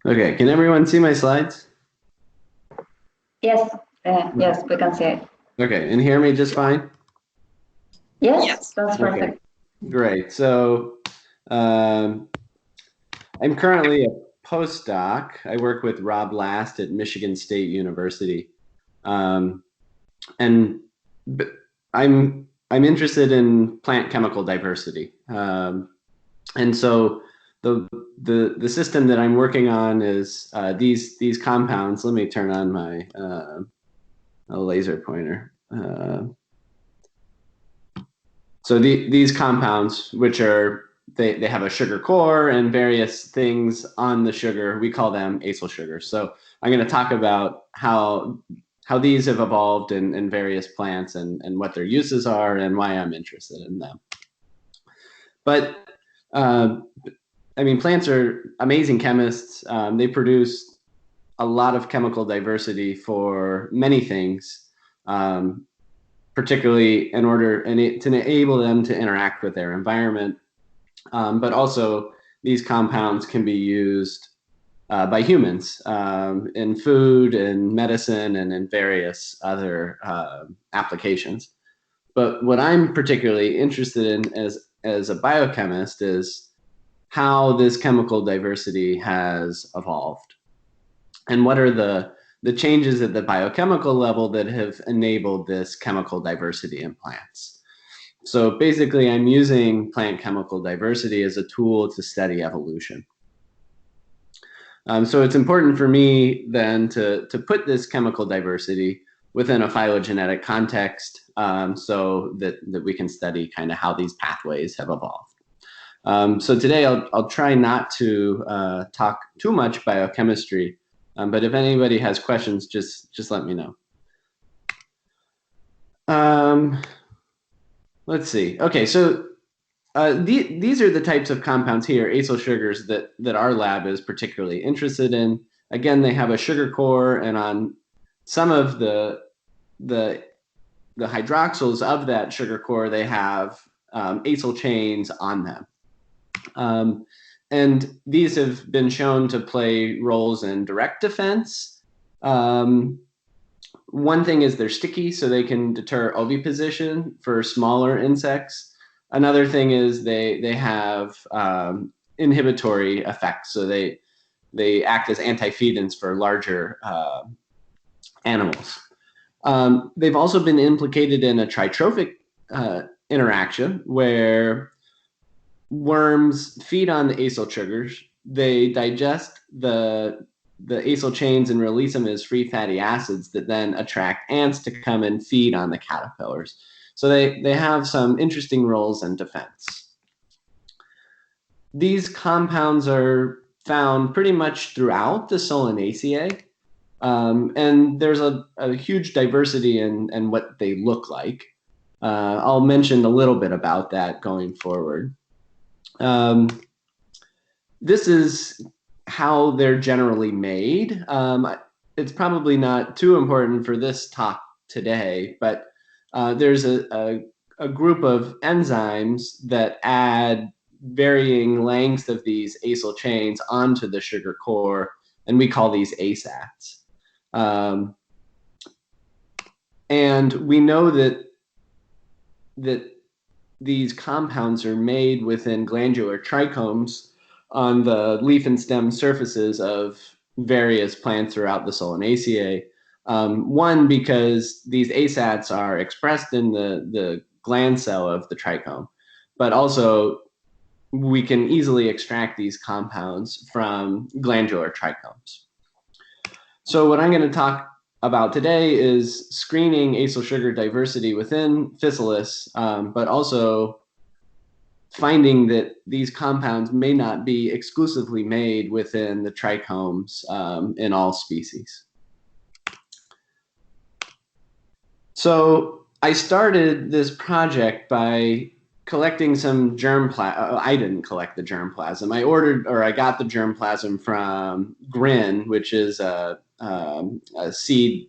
Okay, can everyone see my slides? Yes, yes, we can see it. Okay, and hear me just fine? Yes, that's Okay, perfect. great. So um, I'm currently a postdoc. I work with Rob Last at Michigan State University. Um, and b- I'm interested in plant chemical diversity. And so the system that I'm working on is these compounds. Let me turn on my a laser pointer. So these compounds, which are they have a sugar core and various things on the sugar, we call them acyl sugars. So I'm going to talk about how these have evolved in various plants and what their uses are and why I'm interested in them. But uh, I mean, plants are amazing chemists. They produce a lot of chemical diversity for many things. Particularly in order to enable them to interact with their environment. But also, these compounds can be used by humans in food and medicine and in various other applications. But what I'm particularly interested in as a biochemist is how this chemical diversity has evolved and what are the changes at the biochemical level that have enabled this chemical diversity in plants. So basically, I'm using plant chemical diversity as a tool to study evolution. So it's important for me then to put this chemical diversity within a phylogenetic context so that we can study kind of how these pathways have evolved. So today I'll try not to talk too much biochemistry, but if anybody has questions, just let me know. Let's see. Okay, so these are the types of compounds here, acyl sugars, that our lab is particularly interested in. Again, they have a sugar core, and on some of the hydroxyls of that sugar core, they have acyl chains on them. And these have been shown to play roles in direct defense. One thing is they're sticky, so they can deter oviposition for smaller insects. Another thing is they have inhibitory effects, so they act as antifeedants for larger animals. They've also been implicated in a tritrophic interaction where worms feed on the acyl sugars. They digest the acyl chains and release them as free fatty acids that then attract ants to come and feed on the caterpillars. So they have some interesting roles in defense. These compounds are found pretty much throughout the Solanaceae, and there's a huge diversity in what they look like. I'll mention a little bit about that going forward. This is how they're generally made. It's probably not too important for this talk today, but there's a group of enzymes that add varying lengths of these acyl chains onto the sugar core, and we call these ASATs. And we know that these compounds are made within glandular trichomes on the leaf and stem surfaces of various plants throughout the Solanaceae. One, because these ASATs are expressed in the gland cell of the trichome, but also we can easily extract these compounds from glandular trichomes. So what I'm going to talk about today is screening acyl sugar diversity within Physalis, but also finding that these compounds may not be exclusively made within the trichomes in all species. So I started this project by collecting some germplasm. I didn't collect the germplasm. I got the germplasm from GRIN, which is a seed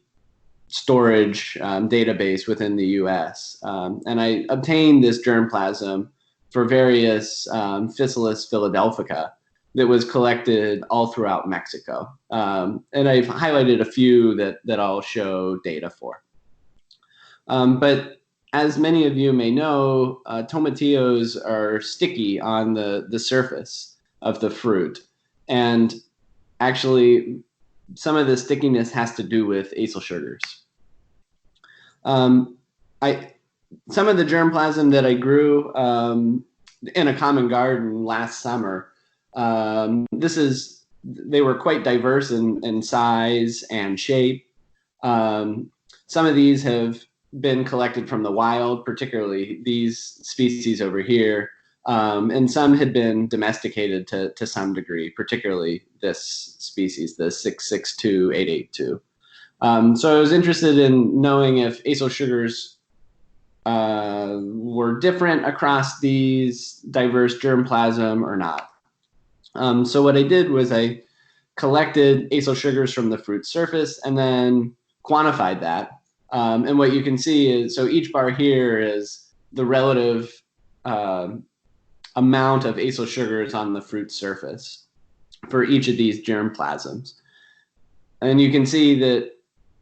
storage database within the US. And I obtained this germplasm for various Physalis philadelphica that was collected all throughout Mexico. And I've highlighted a few that I'll show data for. But as many of you may know, tomatillos are sticky on the surface of the fruit. And actually, some of the stickiness has to do with acylsugars. Some of the germplasm that I grew in a common garden last summer, they were quite diverse in size and shape. Some of these have been collected from the wild, particularly these species over here, and some had been domesticated to some degree, particularly this species, the 662882. So I was interested in knowing if acylsugars were different across these diverse germplasm or not. So what I did was I collected acylsugars from the fruit surface and then quantified that. And what you can see is, so each bar here is the relative amount of acylsugars on the fruit surface for each of these germplasms. And you can see that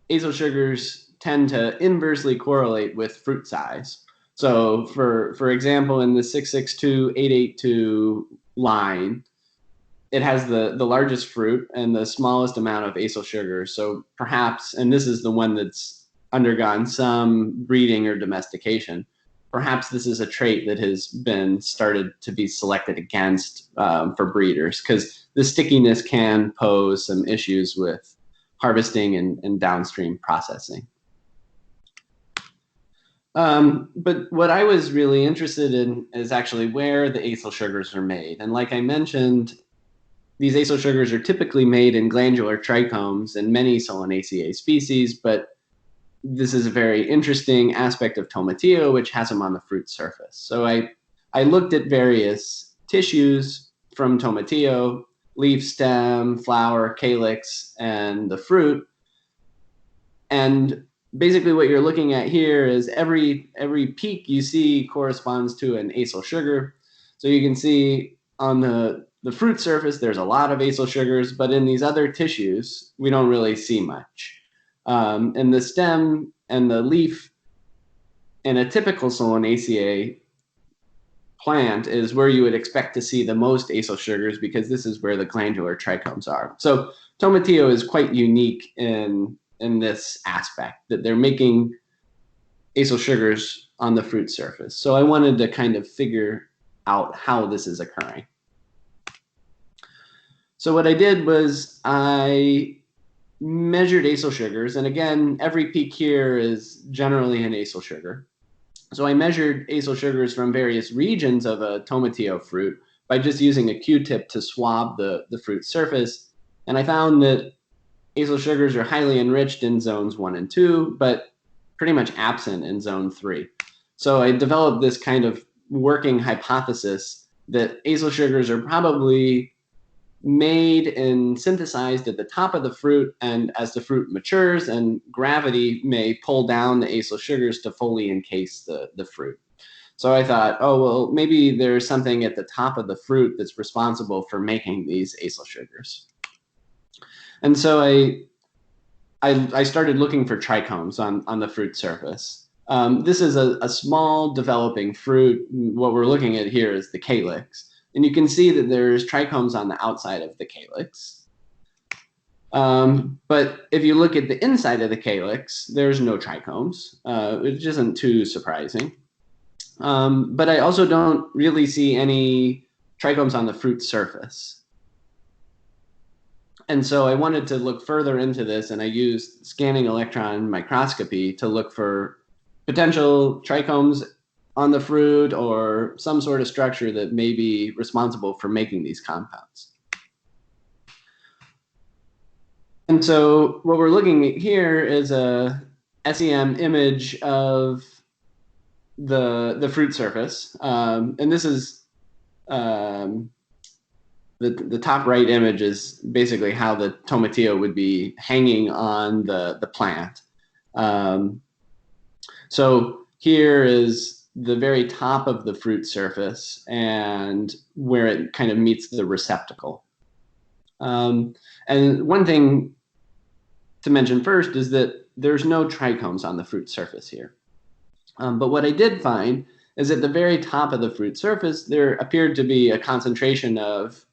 acylsugars tend to inversely correlate with fruit size. So for example, in the 662882 line, it has the largest fruit and the smallest amount of acylsugars. So perhaps, and this is the one that's undergone some breeding or domestication, perhaps this is a trait that has been started to be selected against for breeders, because the stickiness can pose some issues with harvesting and downstream processing. But what I was really interested in is actually where the acylsugars are made. And like I mentioned, these acylsugars are typically made in glandular trichomes in many Solanaceae species, but this is a very interesting aspect of Tomatillo, which has them on the fruit surface. So I looked at various tissues from Tomatillo, leaf, stem, flower, calyx, and the fruit. And basically what you're looking at here is every peak you see corresponds to an acylsugar. So you can see on the fruit surface, there's a lot of acylsugars, but in these other tissues, we don't really see much. And the stem and the leaf in a typical Solanaceae plant is where you would expect to see the most acylsugars, because this is where the glandular trichomes are. So Tomatillo is quite unique in this aspect, that they're making acylsugars on the fruit surface. So I wanted to kind of figure out how this is occurring. So what I did was I measured acylsugars, and again, every peak here is generally an acylsugar. So I measured acylsugars from various regions of a Tomatillo fruit by just using a Q-tip to swab the fruit surface, and I found that acylsugars are highly enriched in zones 1 and 2, but pretty much absent in zone 3. So I developed this kind of working hypothesis that acylsugars are probably made and synthesized at the top of the fruit, and as the fruit matures, and gravity may pull down the acylsugars to fully encase the fruit. So I thought, oh, well, maybe there's something at the top of the fruit that's responsible for making these acylsugars. And so I started looking for trichomes on the fruit surface. This is a small developing fruit. What we're looking at here is the calyx. And you can see that there's trichomes on the outside of the calyx. But if you look at the inside of the calyx, there's no trichomes, which isn't too surprising. But I also don't really see any trichomes on the fruit surface. And so I wanted to look further into this, and I used scanning electron microscopy to look for potential trichomes on the fruit or some sort of structure that may be responsible for making these compounds. And so what we're looking at here is a SEM image of the fruit surface. And this is the top right image is basically how the Tomatillo would be hanging on the plant. So here is the very top of the fruit surface and where it kind of meets the receptacle. And one thing to mention first is that there's no trichomes on the fruit surface here. But what I did find is at the very top of the fruit surface, there appeared to be a concentration of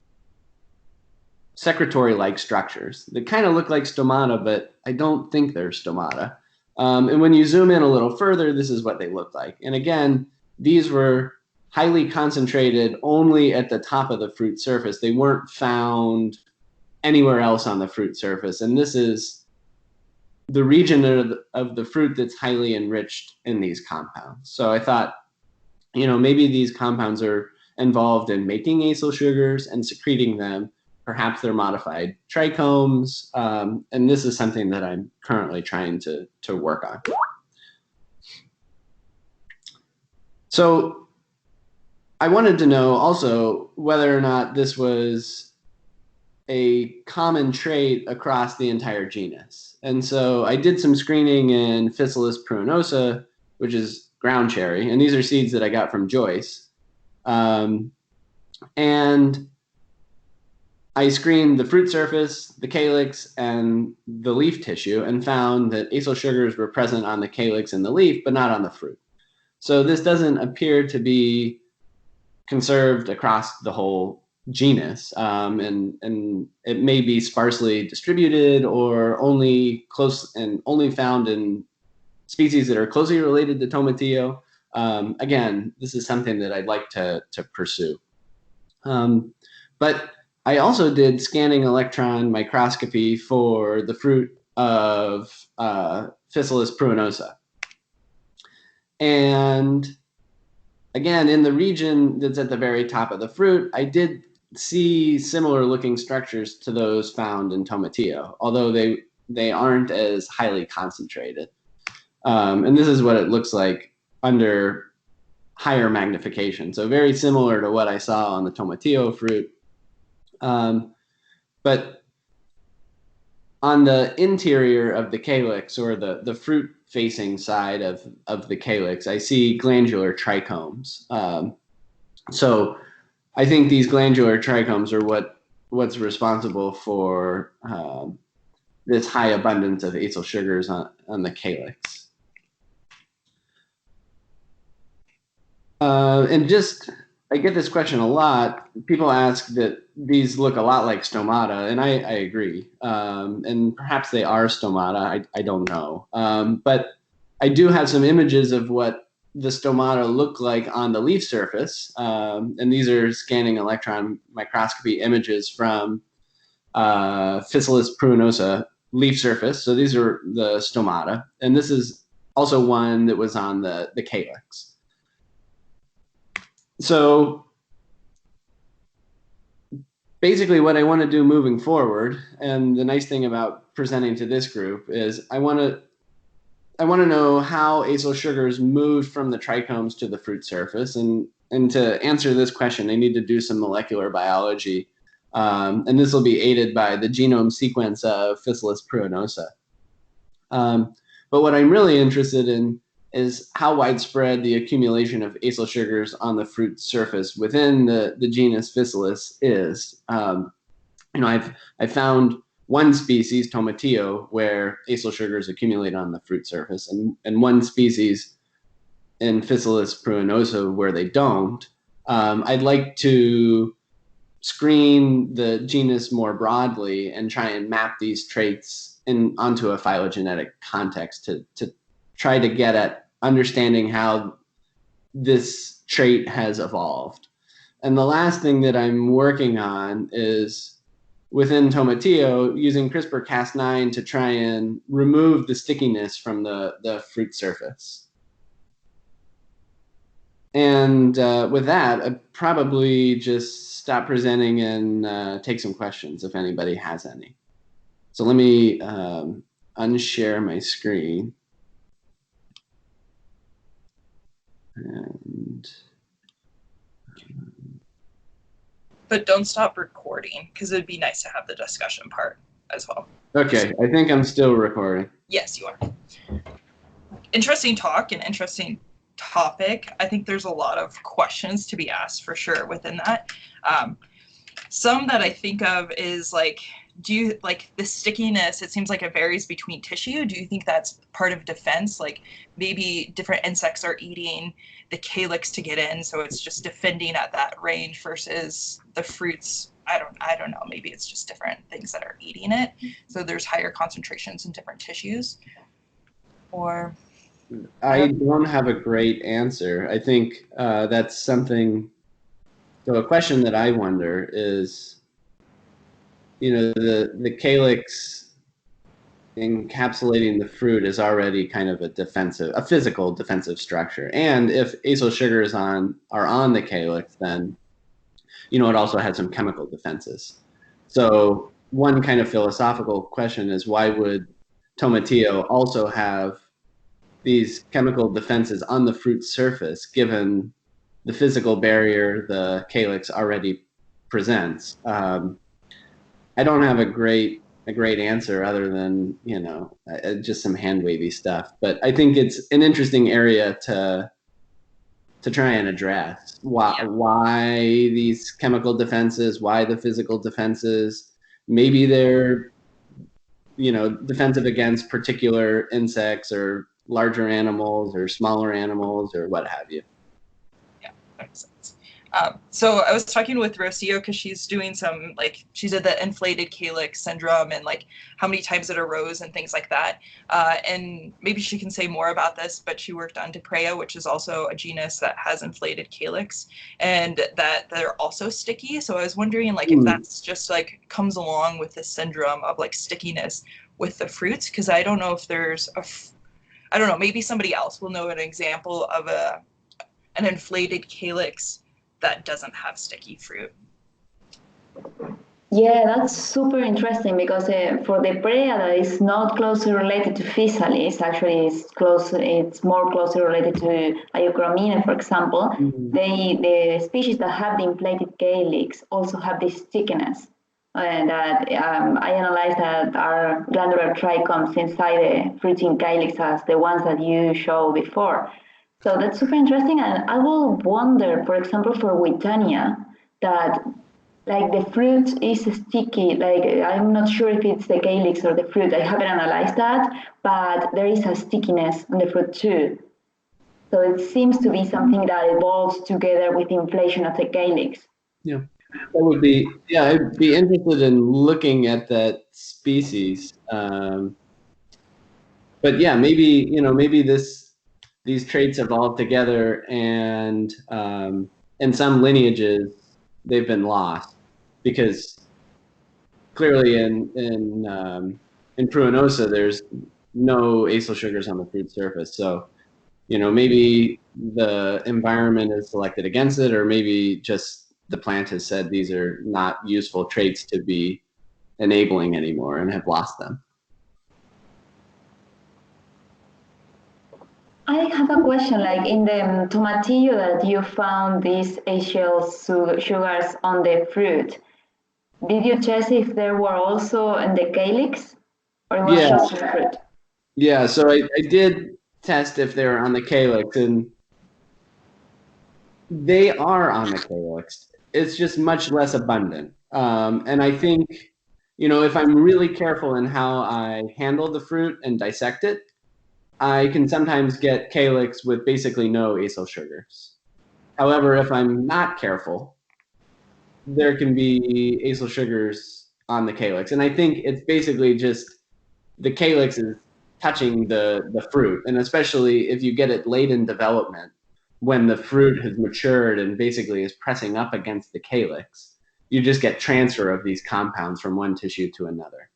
secretory-like structures that kind of look like stomata, but I don't think they're stomata. And when you zoom in a little further, this is what they look like. And again, these were highly concentrated only at the top of the fruit surface. They weren't found anywhere else on the fruit surface. And this is the region of the fruit that's highly enriched in these compounds. So I thought, maybe these compounds are involved in making acyl sugars and secreting them. Perhaps they're modified trichomes, and this is something that I'm currently trying to work on. So I wanted to know also whether or not this was a common trait across the entire genus. And so I did some screening in Physalis pruinosa, which is ground cherry, and these are seeds that I got from Joyce. And I screened the fruit surface, the calyx, and the leaf tissue and found that acyl sugars were present on the calyx and the leaf, but not on the fruit. So this doesn't appear to be conserved across the whole genus, and it may be sparsely distributed or only found in species that are closely related to Tomatillo. Again, this is something that I'd like to pursue. But I also did scanning electron microscopy for the fruit of Physalis pruinosa. And again, in the region that's at the very top of the fruit, I did see similar looking structures to those found in Tomatillo, although they aren't as highly concentrated. And this is what it looks like under higher magnification. So very similar to what I saw on the Tomatillo fruit. But on the interior of the calyx, or the fruit-facing side of the calyx, I see glandular trichomes. So I think these glandular trichomes are what's responsible for this high abundance of acyl sugars on the calyx. And I get this question a lot. People ask that these look a lot like stomata, and I agree. And perhaps they are stomata, I don't know. But I do have some images of what the stomata look like on the leaf surface. And these are scanning electron microscopy images from Physalis pruinosa leaf surface. So these are the stomata. And this is also one that was on the calyx. So basically what I want to do moving forward, and the nice thing about presenting to this group, is I want to know how acyl sugars moved from the trichomes to the fruit surface. And to answer this question, I need to do some molecular biology. And this will be aided by the genome sequence of Physalis pruinosa. But what I'm really interested in is how widespread the accumulation of acyl sugars on the fruit surface within the genus Physalis is. I've found one species, Tomatillo, where acyl sugars accumulate on the fruit surface, and one species in Physalis pruinosa where they don't. I'd like to screen the genus more broadly and try and map these traits onto a phylogenetic context to try to get at understanding how this trait has evolved. And the last thing that I'm working on is within Tomatillo, using CRISPR-Cas9 to try and remove the stickiness from the fruit surface. And with that, I'd probably just stop presenting and take some questions if anybody has any. So let me unshare my screen. But don't stop recording, because it'd be nice to have the discussion part as well. Okay, I think I'm still recording. Yes, you are. Interesting talk and interesting topic. I think there's a lot of questions to be asked for sure within that. some that I think of is like, do you like the stickiness? It seems like it varies between tissue. Do you think that's part of defense? Like maybe different insects are eating the calyx to get in, so it's just defending at that range versus the fruits. I don't know. Maybe it's just different things that are eating it. So there's higher concentrations in different tissues. Or I don't have a great answer. I think that's something. So a question that I wonder is, the calyx encapsulating the fruit is already kind of a physical defensive structure. And if acylsugars are on the calyx, then it also has some chemical defenses. So one kind of philosophical question is, why would Tomatillo also have these chemical defenses on the fruit surface, given the physical barrier the calyx already presents? I don't have a great answer other than just some hand wavy stuff. But I think it's an interesting area to try and address why these chemical defenses, why the physical defenses. Maybe they're defensive against particular insects or larger animals or smaller animals or what have you. Yeah, that makes sense. So I was talking with Rocio because she's doing some, she did the inflated calyx syndrome and how many times it arose and things like that. And maybe she can say more about this, but she worked on Diprea, which is also a genus that has inflated calyx, and that they're also sticky. So I was wondering if that's just comes along with this syndrome of stickiness with the fruits, because I don't know if there's I don't know, maybe somebody else will know an example of an inflated calyx that doesn't have sticky fruit. Yeah, that's super interesting because for the Diprea that is not closely related to Physalis, actually it's more closely related to Iochromina, for example. The species that have the inflated calyx also have this stickiness. And that I analyzed that are glandular trichomes inside the fruiting calyx as the ones that you showed before. So that's super interesting, and I will wonder, for example, for Witania, that the fruit is sticky. I'm not sure if it's the calyx or the fruit. I haven't analyzed that, but there is a stickiness on the fruit too. So it seems to be something that evolves together with inflation of the calyx. Yeah, that would be. Yeah, I'd be interested in looking at that species. But yeah, maybe these traits evolved together, and in some lineages they've been lost, because clearly in pruinosa there's no acylsugars on the fruit surface. So maybe the environment is selected against it, or maybe just the plant has said these are not useful traits to be enabling anymore and have lost them. I have a question, in the tomatillo that you found these Acylsugars on the fruit, did you test if there were also in the calyx, or it was just in the fruit? Yeah, so I did test if they were on the calyx, and they are on the calyx. It's just much less abundant. And I think, if I'm really careful in how I handle the fruit and dissect it, I can sometimes get calyx with basically no acylsugars. However, if I'm not careful, there can be acylsugars on the calyx. And I think it's basically just the calyx is touching the fruit. And especially if you get it late in development, when the fruit has matured and basically is pressing up against the calyx, you just get transfer of these compounds from one tissue to another.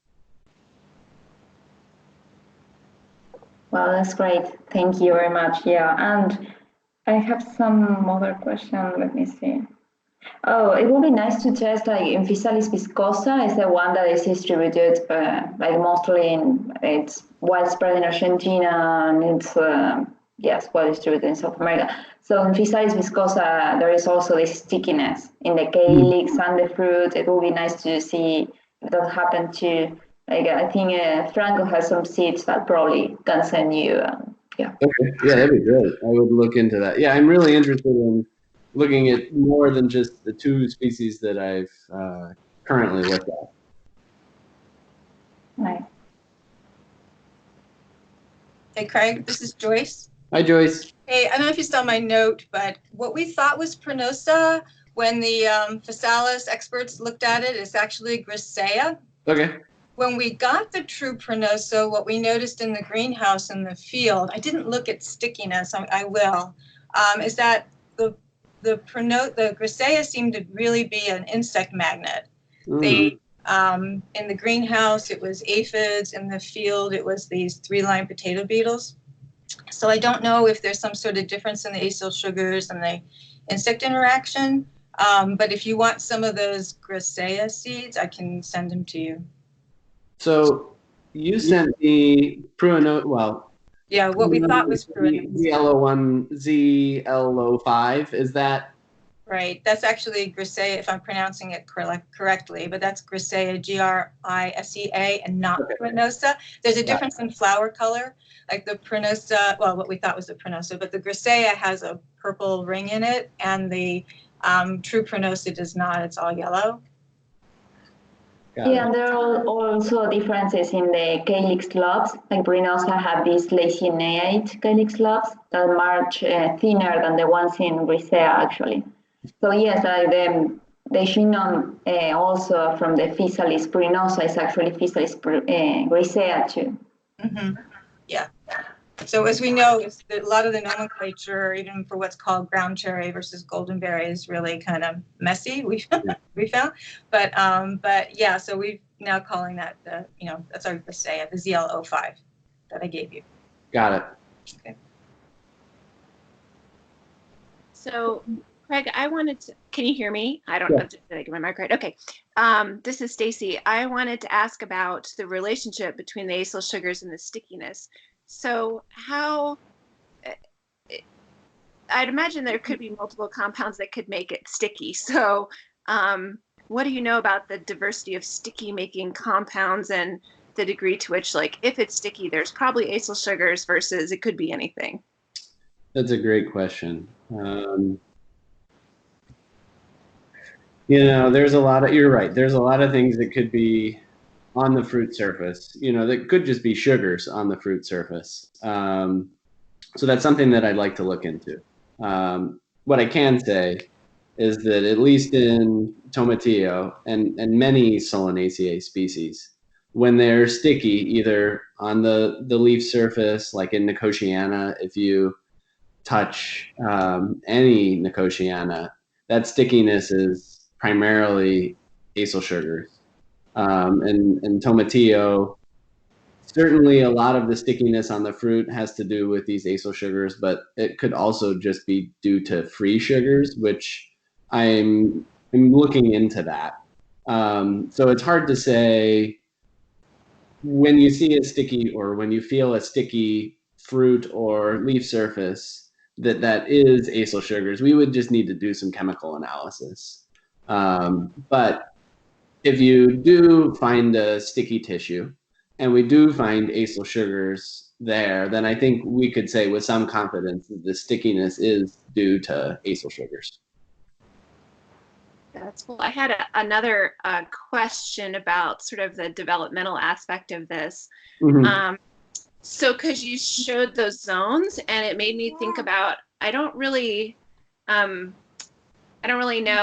Well, that's great. Thank you very much. Yeah, and I have some other question. Let me see. Oh, it would be nice to test in Physalis viscosa is the one that is distributed mostly it's widespread in Argentina, and it's well distributed in South America. So in Physalis viscosa there is also this stickiness in the calyx and the fruit. It would be nice to see if that happened to. I think Franco has some seeds that probably can send you. Yeah. Okay. Yeah, that'd be great. I would look into that. Yeah, I'm really interested in looking at more than just the 2 species that I've currently looked at. Right. Hey, Craig, this is Joyce. Hi, Joyce. Hey, I don't know if you saw my note, but what we thought was pruinosa when the Physalis experts looked at it is actually Grisaea. Okay. When we got the true pruinosa, what we noticed in the greenhouse in the field, I didn't look at stickiness, I will, is that the Grisaea seemed to really be an insect magnet. They in the greenhouse, it was aphids. In the field, it was these 3-line potato beetles. So I don't know if there's some sort of difference in the acylsugars and the insect interaction. But if you want some of those Grisaea seeds, I can send them to you. So you sent me pruinosa, well. Yeah, what we thought was pruinosa. ZL01, ZL05, is that? Right, that's actually Grisaea, if I'm pronouncing it correctly, but that's Grisaea, Grisea, and not pruinosa. There's a difference in flower color, like the pruinosa, well, what we thought was the pruinosa, but the Grisaea has a purple ring in it, and the true pruinosa does not, it's all yellow. Yeah, and there are also differences in the calyx lobes. Like pruinosa have these lacineate calyx lobes that are much thinner than the ones in Grisaea, actually. So yes, the genome also from the Physalis pruinosa is actually Physalis Grisaea too. Mm-hmm. Yeah. So as we know, a lot of the nomenclature, even for what's called ground cherry versus goldenberry, is really kind of messy. We found, but yeah. So we're now calling that that's our Grisaea, the ZL05 that I gave you. Got it. Okay. So, Craig, I wanted to. Can you hear me? I don't know. Did I get my mic right? Okay. This is Stacy. I wanted to ask about the relationship between the acyl sugars and the stickiness. So how, I'd imagine there could be multiple compounds that could make it sticky. So what do you know about the diversity of sticky making compounds and the degree to which, like, if it's sticky, there's probably acyl sugars versus it could be anything? That's a great question. There's a lot of, you're right, there's a lot of things that could be on the fruit surface, that could just be sugars on the fruit surface. So that's something that I'd like to look into. What I can say is that at least in Tomatillo and many Solanaceae species, when they're sticky, either on the leaf surface, like in Nicotiana, if you touch any Nicotiana, that stickiness is primarily acyl sugars. And Tomatillo, certainly a lot of the stickiness on the fruit has to do with these acyl sugars, but it could also just be due to free sugars, which I'm looking into that. So it's hard to say when you see a sticky or when you feel a sticky fruit or leaf surface that is acyl sugars. We would just need to do some chemical analysis. But if you do find a sticky tissue and we do find acyl sugars there, then I think we could say with some confidence that the stickiness is due to acyl sugars. That's cool. I had another question about sort of the developmental aspect of this. Mm-hmm. So because you showed those zones and it made me think about, I don't really know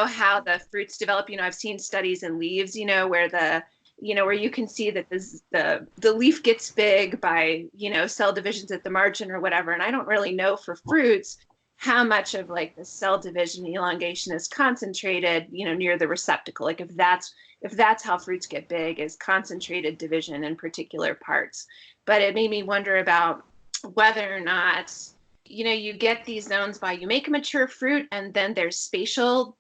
how the fruits develop. I've seen studies in leaves, where where you can see that the leaf gets big by, cell divisions at the margin or whatever. And I don't really know for fruits how much of like the cell division elongation is concentrated, near the receptacle. Like if that's how fruits get big, is concentrated division in particular parts. But it made me wonder about whether or not, you get these zones by you make a mature fruit and then there's spatial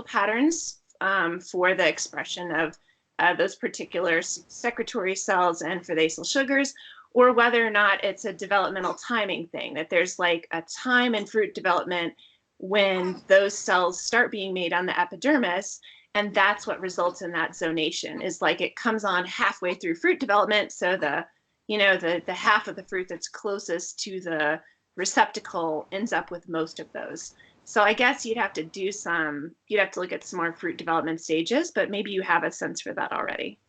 patterns for the expression of those particular secretory cells and for the acyl sugars, or whether or not it's a developmental timing thing, that there's like a time in fruit development when those cells start being made on the epidermis, and that's what results in that zonation, is like it comes on halfway through fruit development, so the half of the fruit that's closest to the receptacle ends up with most of those. So I guess you'd have to look at some more fruit development stages, but maybe you have a sense for that already.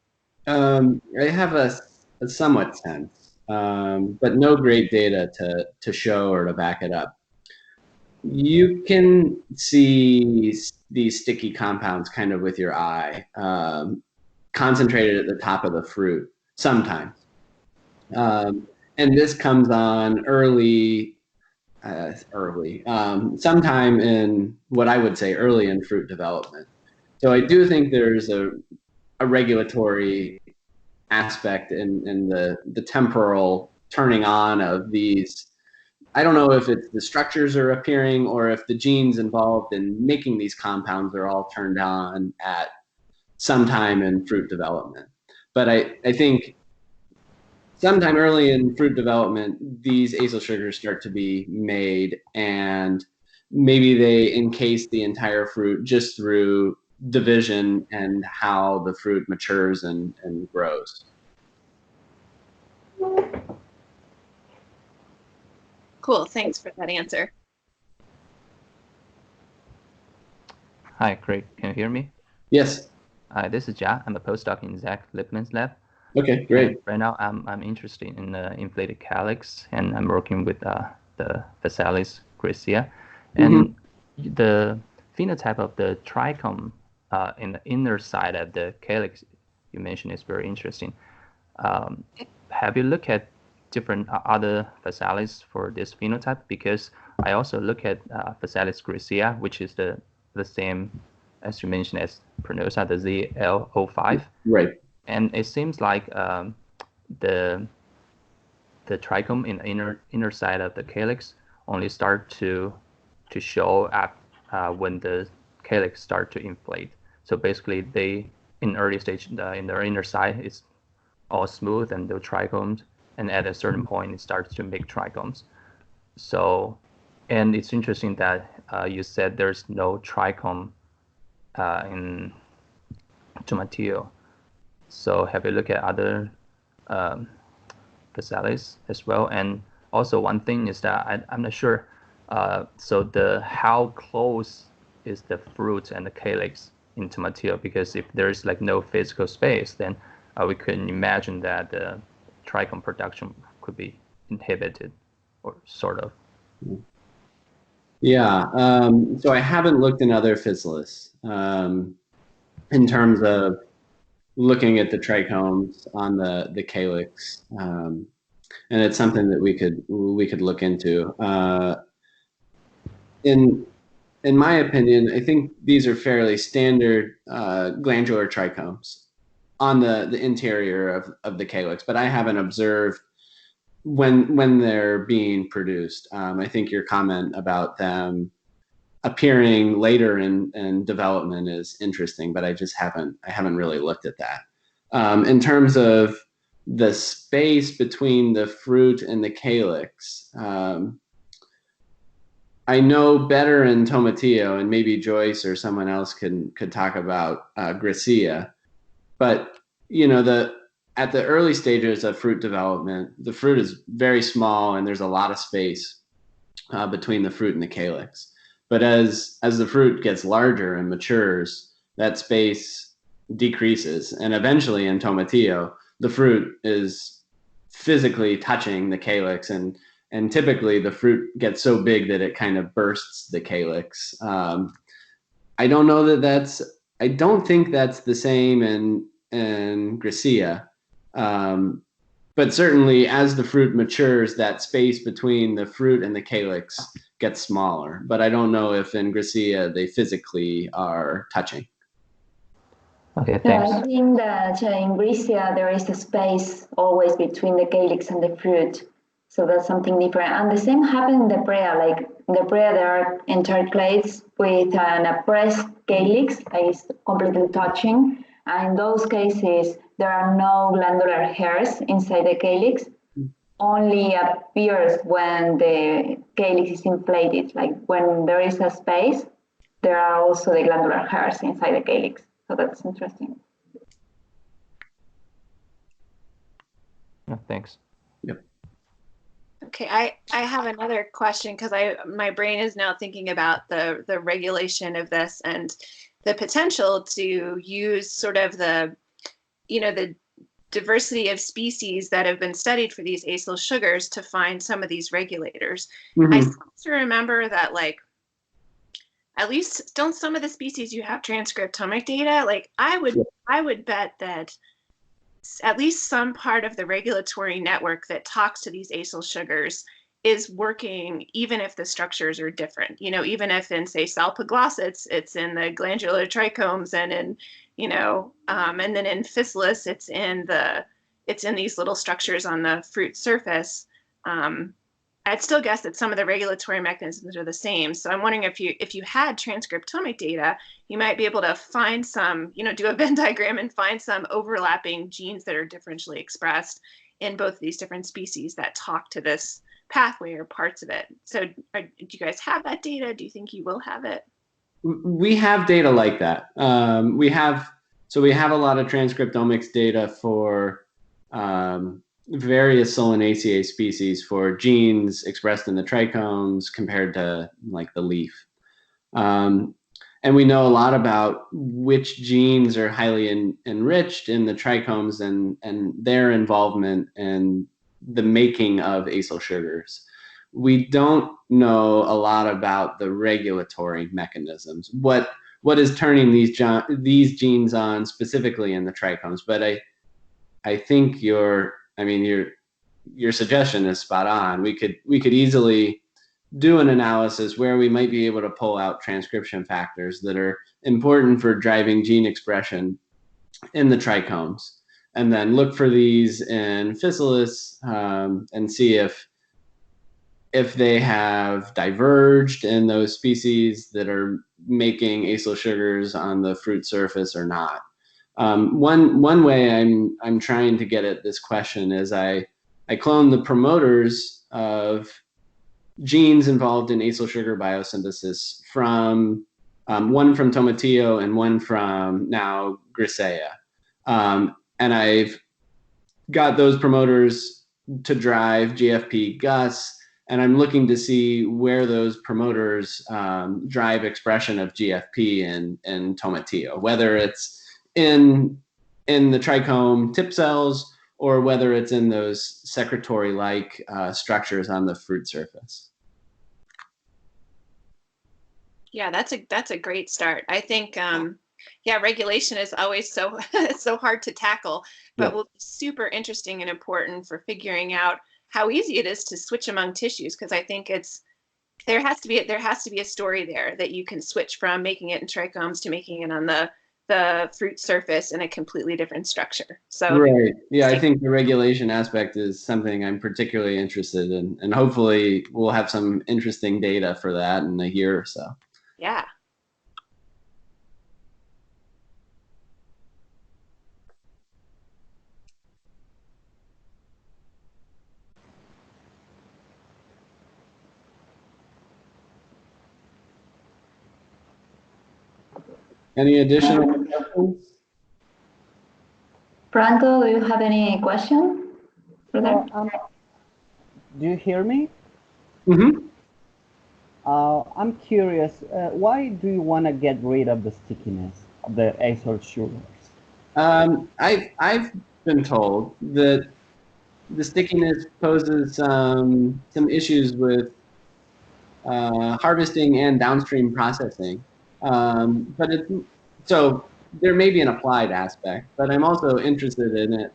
I have a somewhat sense, but no great data to show or to back it up. You can see these sticky compounds kind of with your eye, concentrated at the top of the fruit sometimes. And this comes on sometime in what I would say early in fruit development. So I do think there's a regulatory aspect in the temporal turning on of these. I don't know if it's the structures are appearing or if the genes involved in making these compounds are all turned on at some time in fruit development. But I think sometime early in fruit development, these acyl sugars start to be made, and maybe they encase the entire fruit just through division and how the fruit matures and grows. Cool, thanks for that answer. Hi, Craig, can you hear me? Yes. Hi, this is Jia. I'm a postdoc in Zach Lipman's lab. Okay, great. And right now, I'm interested in the inflated calyx, and I'm working with the Physalis gracia. And the phenotype of the trichome in the inner side of the calyx you mentioned is very interesting. Have you looked at different other Physalis for this phenotype? Because I also look at Physalis gracia, which is the same as you mentioned as pruinosa, the ZL05. Right. And it seems like the trichome in the inner side of the calyx only start to show up when the calyx start to inflate. So basically, they in early stage in their inner side it's all smooth and the trichomes, and at a certain point it starts to make trichomes. So, and it's interesting that you said there's no trichome in Tomatillo. So have you looked at other Physalis as well? And also one thing is that I'm not sure. So how close is the fruit and the calyx in Tomatillo? Because if there's like no physical space, then we couldn't imagine that the trichome production could be inhibited, or sort of. Yeah. So I haven't looked in other Physalis in terms of looking at the trichomes on the calyx, and it's something that we could look into. In my opinion, I think these are fairly standard glandular trichomes on the interior of the calyx, but I haven't observed when they're being produced. I think your comment about them appearing later in development is interesting, but I haven't really looked at that. In terms of the space between the fruit and the calyx, I know better in Tomatillo, and maybe Joyce or someone else could talk about gracia, but at the early stages of fruit development, the fruit is very small and there's a lot of space between the fruit and the calyx. But as the fruit gets larger and matures, that space decreases. And eventually in Tomatillo, the fruit is physically touching the calyx, and typically the fruit gets so big that it kind of bursts the calyx. I don't think that's the same in gracia. But certainly as the fruit matures, that space between the fruit and the calyx gets smaller. But I don't know if in gracia they physically are touching. Okay, thanks. I think that in gracia there is a space always between the calyx and the fruit. So that's something different. And the same happens in the prea. Like in the prea, there are entire clades with an oppressed calyx that is completely touching. And in those cases, there are no glandular hairs inside the calyx. Only appears when the calyx is inflated. Like when there is a space, there are also the glandular hairs inside the calyx. So that's interesting. Yeah, thanks. Yep. Okay, I have another question because my brain is now thinking about the regulation of this and the potential to use sort of the diversity of species that have been studied for these acyl sugars to find some of these regulators. Mm-hmm. I seem to remember that, like, at least don't some of the species you have transcriptomic data? Like, I would bet that at least some part of the regulatory network that talks to these acyl sugars is working, even if the structures are different. You know, even if in, say, salpigloss, it's in the glandular trichomes, and in, and then in Physalis, it's in these little structures on the fruit surface. I'd still guess that some of the regulatory mechanisms are the same. So I'm wondering if you had transcriptomic data, you might be able to find some, do a Venn diagram and find some overlapping genes that are differentially expressed in both of these different species that talk to this pathway or parts of it. So do you guys have that data? Do you think you will have it? We have data like that. We have a lot of transcriptomics data for various Solanaceae species for genes expressed in the trichomes compared to like the leaf. And we know a lot about which genes are highly enriched in the trichomes and their involvement in the making of acyl sugars. We don't know a lot about the regulatory mechanisms. What is turning these genes on specifically in the trichomes? But I think your suggestion is spot on. We could easily do an analysis where we might be able to pull out transcription factors that are important for driving gene expression in the trichomes, and then look for these in Physalis and see if they have diverged in those species that are making acyl sugars on the fruit surface or not. One way I'm trying to get at this question is I clone the promoters of genes involved in acyl sugar biosynthesis from one from Tomatillo and one from now Grisaea. And I've got those promoters to drive GFP GUS, and I'm looking to see where those promoters drive expression of GFP in Tomatillo, whether it's in the trichome tip cells or whether it's in those secretory-like structures on the fruit surface. Yeah, that's a great start. I think, regulation is always so hard to tackle, but will be super interesting and important for figuring out how easy it is to switch among tissues. Because I think there has to be a story there that you can switch from making it in trichomes to making it on the fruit surface in a completely different structure. So right, yeah, I think the regulation aspect is something I'm particularly interested in, and hopefully we'll have some interesting data for that in a year or so. Yeah. Any additional questions? Franco, do you have any question for that? Do you hear me? Mm-hmm. I'm curious, why do you want to get rid of the stickiness of the acyl sugars? I've been told that the stickiness poses some issues with harvesting and downstream processing. So there may be an applied aspect, but I'm also interested in it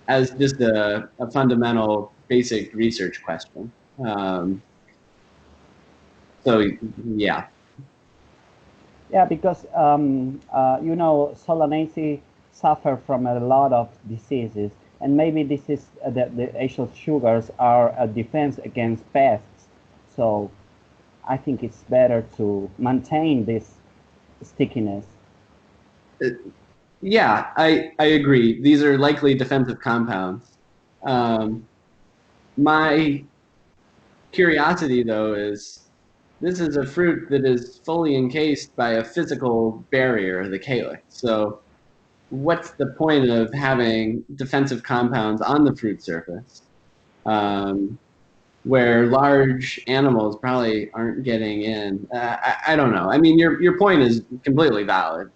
as just a fundamental basic research question. So yeah. Yeah, because Solanaceae suffer from a lot of diseases, and maybe this is the acyl sugars are a defense against pests. So I think it's better to maintain this stickiness. Yeah, I agree. These are likely defensive compounds. My curiosity, though, is this is a fruit that is fully encased by a physical barrier, the calyx. So what's the point of having defensive compounds on the fruit surface where large animals probably aren't getting in. I don't know. I mean, your point is completely valid.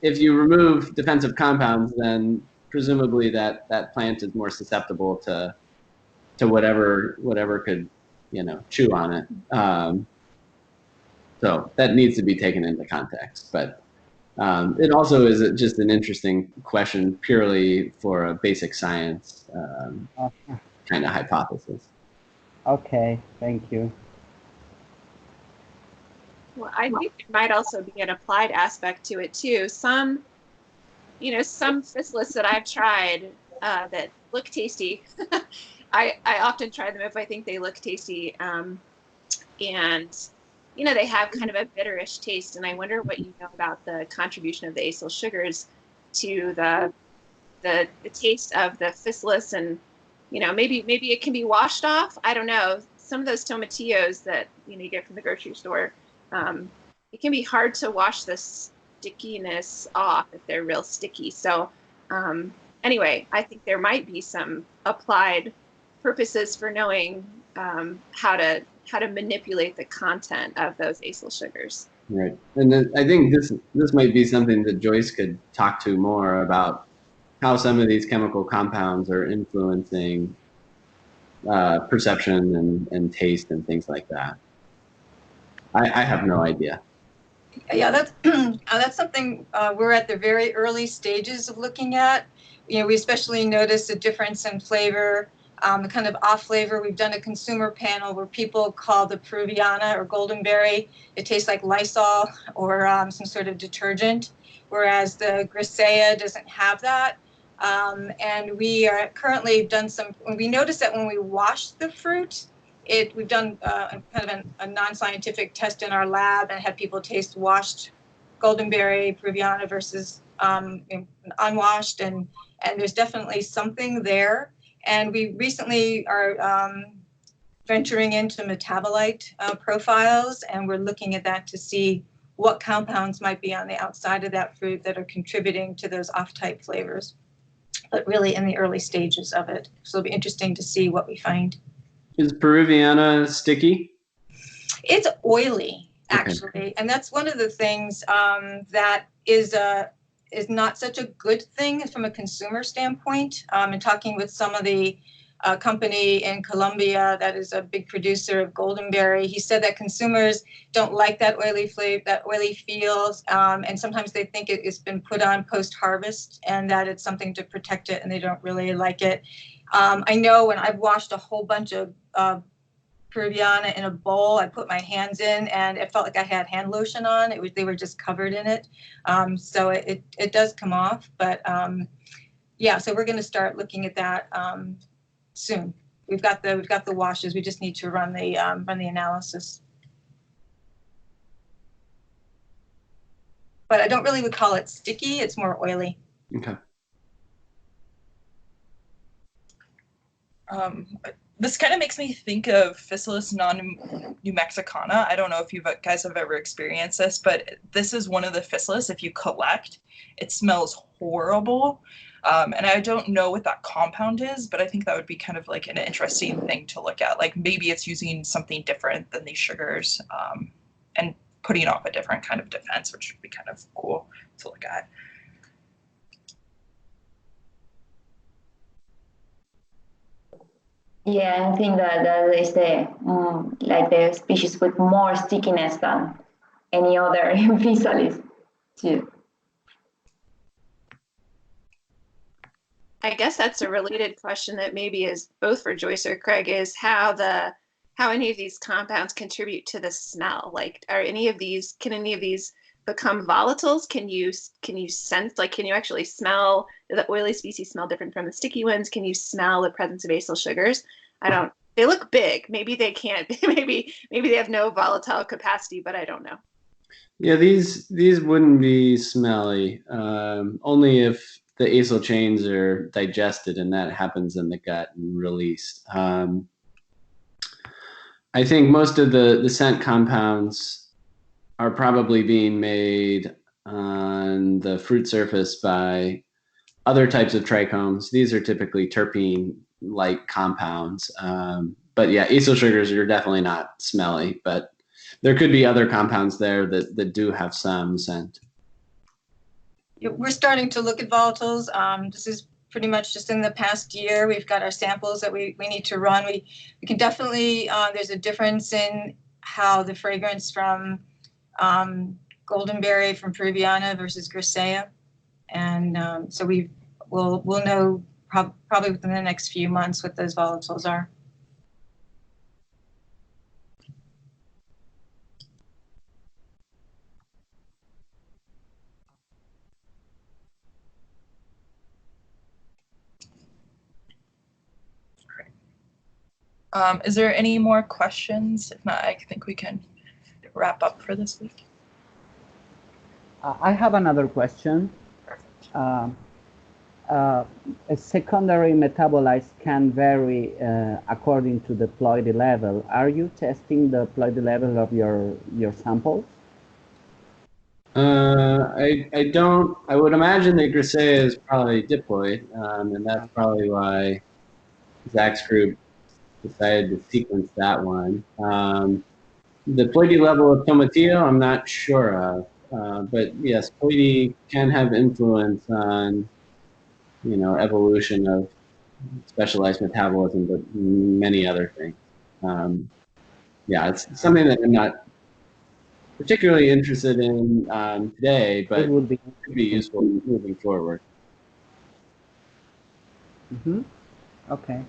If you remove defensive compounds, then presumably that plant is more susceptible to whatever could, chew on it. So that needs to be taken into context. But it also is just an interesting question purely for a basic science kind of hypothesis. Okay, thank you. Well, I think there might also be an applied aspect to it too. Some Physalis that I've tried that look tasty. I often try them if I think they look tasty, and they have kind of a bitterish taste. And I wonder what you know about the contribution of the acyl sugars to the taste of the Physalis, and maybe it can be washed off. I don't know. Some of those tomatillos that you get from the grocery store, it can be hard to wash the stickiness off if they're real sticky. So anyway, I think there might be some applied purposes for knowing how to manipulate the content of those acyl sugars. Right, and then I think this might be something that Joyce could talk to more about, how some of these chemical compounds are influencing perception and taste and things like that. I have no idea. Yeah, that's something we're at the very early stages of looking at. We especially notice a difference in flavor, kind of off flavor. We've done a consumer panel where people call the Peruviana or goldenberry, it tastes like Lysol or some sort of detergent, whereas the Grisaea doesn't have that. And we are currently we noticed that when we wash the fruit, we've done kind of a non-scientific test in our lab and had people taste washed goldenberry Peruviana versus unwashed, and there's definitely something there. And we recently are venturing into metabolite profiles, and we're looking at that to see what compounds might be on the outside of that fruit that are contributing to those off-type flavors, but really in the early stages of it. So it'll be interesting to see what we find. Is Peruviana sticky? It's oily, actually, okay. And that's one of the things that is not such a good thing from a consumer standpoint. And talking with some of the company in Colombia that is a big producer of goldenberry, he said that consumers don't like that oily flavor, that oily feel, and sometimes they think it's been put on post-harvest and that it's something to protect it, and they don't really like it. I know when I've washed a whole bunch of Peruviana in a bowl, I put my hands in and it felt like I had hand lotion on. They were just covered in it. So it does come off, but yeah, so we're going to start looking at that soon. We've got the washes. We just need to run the analysis. But I don't really would call it sticky. It's more oily. Okay. This kind of makes me think of Physalis non-New Mexicana. I don't know if you guys have ever experienced this, but this is one of the Physalis. If you collect, it smells horrible. And I don't know what that compound is, but I think that would be kind of like an interesting thing to look at. Like maybe it's using something different than these sugars and putting off a different kind of defense, which would be kind of cool to look at. Yeah, I think that is like the species with more stickiness than any other Physalis too. I guess that's a related question that maybe is both for Joyce or Craig, is how any of these compounds contribute to the smell. Like, can any of these become volatiles? Can you sense, like, can you actually smell, do the oily species smell different from the sticky ones? Can you smell the presence of acyl sugars? They look big. Maybe they can't, maybe they have no volatile capacity, but I don't know. Yeah, these wouldn't be smelly, only if the acyl chains are digested, and that happens in the gut and released. I think most of the scent compounds are probably being made on the fruit surface by other types of trichomes. These are typically terpene-like compounds, but yeah, acyl sugars are definitely not smelly, but there could be other compounds there that do have some scent. We're starting to look at volatiles. This is pretty much just in the past year. We've got our samples that we need to run. We can definitely, there's a difference in how the fragrance from goldenberry from Peruviana versus Grisea. And so we'll know probably within the next few months what those volatiles are. Is there any more questions? If not, I think we can wrap up for this week. I have another question. A secondary metabolites can vary according to the ploidy level. Are you testing the ploidy level of your samples? I don't. I would imagine that Grisea is probably diploid, and that's probably why Zach's group decided to sequence that one. The ploidy level of Tomatillo, I'm not sure of, but yes, ploidy can have influence on, evolution of specialized metabolism, but many other things. Yeah, it's something that I'm not particularly interested in today, but it would be useful moving forward. Mm-hmm. Okay.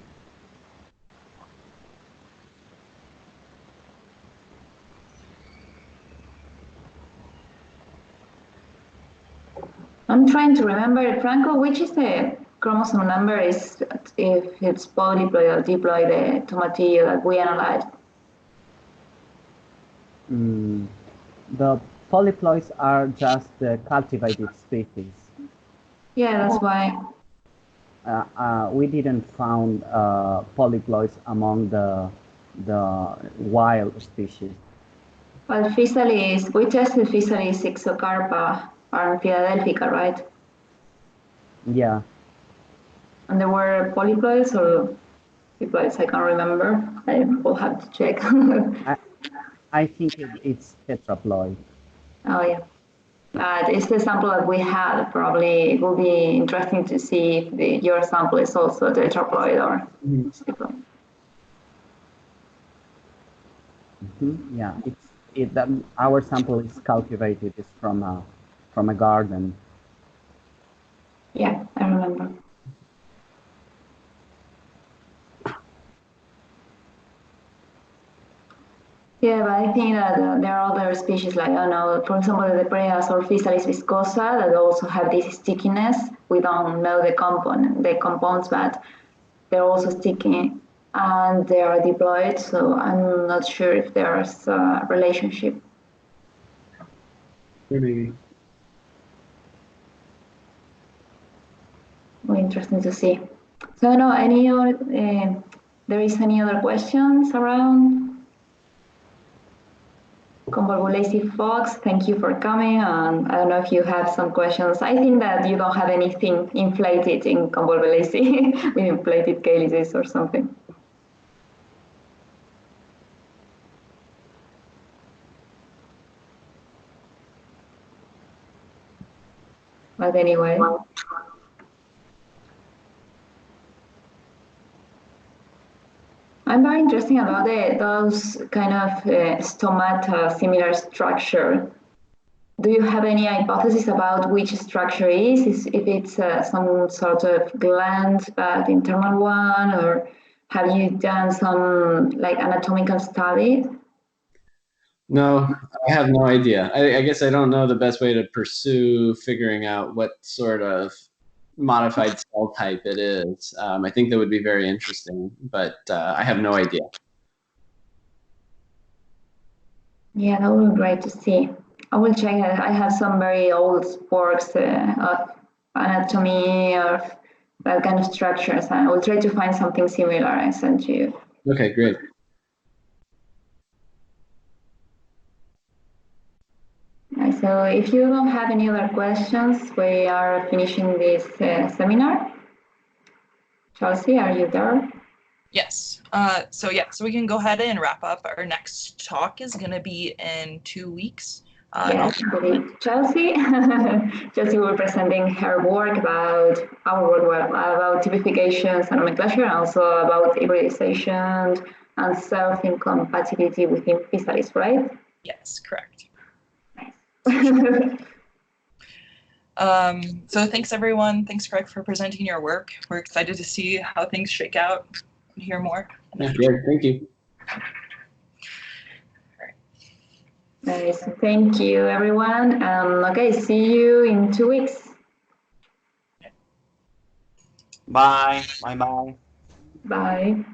I'm trying to remember, Franco, which is the chromosome number is if it's polyploid or diploid, the tomatillo that we analyzed? The polyploids are just the cultivated species. Yeah, that's why. We didn't found polyploids among the wild species. Well, Physalis, we tested Physalis, Ixocarpa, and philadelphica, right? Yeah. And there were polyploids or diploids, I can't remember. I will have to check. I think it's tetraploid. Oh, yeah. It's the sample that we had. Probably it will be interesting to see if your sample is also tetraploid or diploid. Yeah, our sample is cultivated. It's from a garden. Yeah, I remember. Yeah, but I think that there are other species like, I don't know, for example, the Preas or Physalis viscosa that also have this stickiness. We don't know the compounds, but they're also sticky and they are diploid, so I'm not sure if there's a relationship. Maybe. Very interesting to see. So, no, there is any other questions around? Convolvulaceae Fox, thank you for coming. And I don't know if you have some questions. I think that you don't have anything inflated in Convolvulaceae with inflated calyces or something. But anyway. I'm very interested about those kind of stomata similar structure. Do you have any hypothesis about which structure is if it's some sort of gland, but internal one, or have you done some like anatomical study? No, I have no idea. I guess I don't know the best way to pursue figuring out what sort of modified cell type it is. I think that would be very interesting, but I have no idea. Yeah, that would be great to see. I will check. I have some very old works of anatomy or that kind of structures, and I will try to find something similar and send to you. Okay, great. So if you don't have any other questions, we are finishing this seminar. Chelsea, are you there? Yes. So we can go ahead and wrap up. Our next talk is going to be in 2 weeks. Yes, Chelsea. Chelsea will be presenting her work about our work about typifications and nomenclature, and also about hybridization and self-incompatibility within Physalis, right? Yes, correct. Nice. So thanks everyone. Thanks, Craig, for presenting your work. We're excited to see how things shake out and hear more. Yeah, thank you. Nice. Thank you, everyone. Okay, see you in 2 weeks. Bye. Bye-bye. Bye.